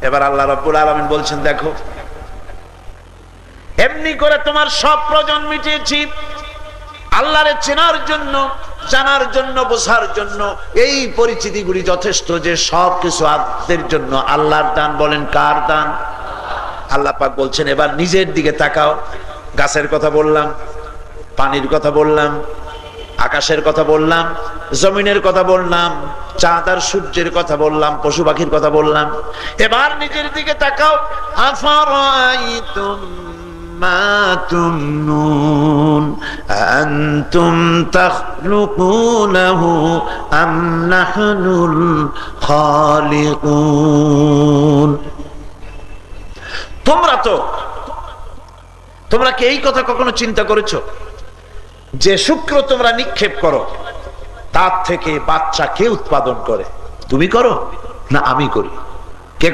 এবার আল্লাহ রাব্বুল আলামিন বলছেন, দেখো এমনি করে তোমার সব প্রয়োজন মিটিয়েছি আল্লাহরে চেনার জন্য, জানার জন্য, বোঝার জন্য। এই পরিচিতিগুলি যথেষ্ট যে সব কিছু আদের জন্য আল্লাহর দান। বলেন কার দান? আল্লাহ পাক বলছেন এবার নিজের দিকে তাকাও। গাছের কথা বললাম, পানির কথা বললাম, আকাশের কথা বললাম, জমিনের কথা বললাম, চাঁদ আর সূর্যের কথা বললাম, পশু পাখির কথা বললাম। এবার নিজের দিকে তাকাও। আফারাইতুম মা তুমনুন আনতুম তাখলুকুনাহু আম নাহনুল খালিকুন। তোমরা কি এই কথা কখনো চিন্তা করেছো যে শুক্র তোমরা নিক্ষেপ করো, তার থেকে বাচ্চা কে উৎপাদন করে? তুমি করো না আমি করি?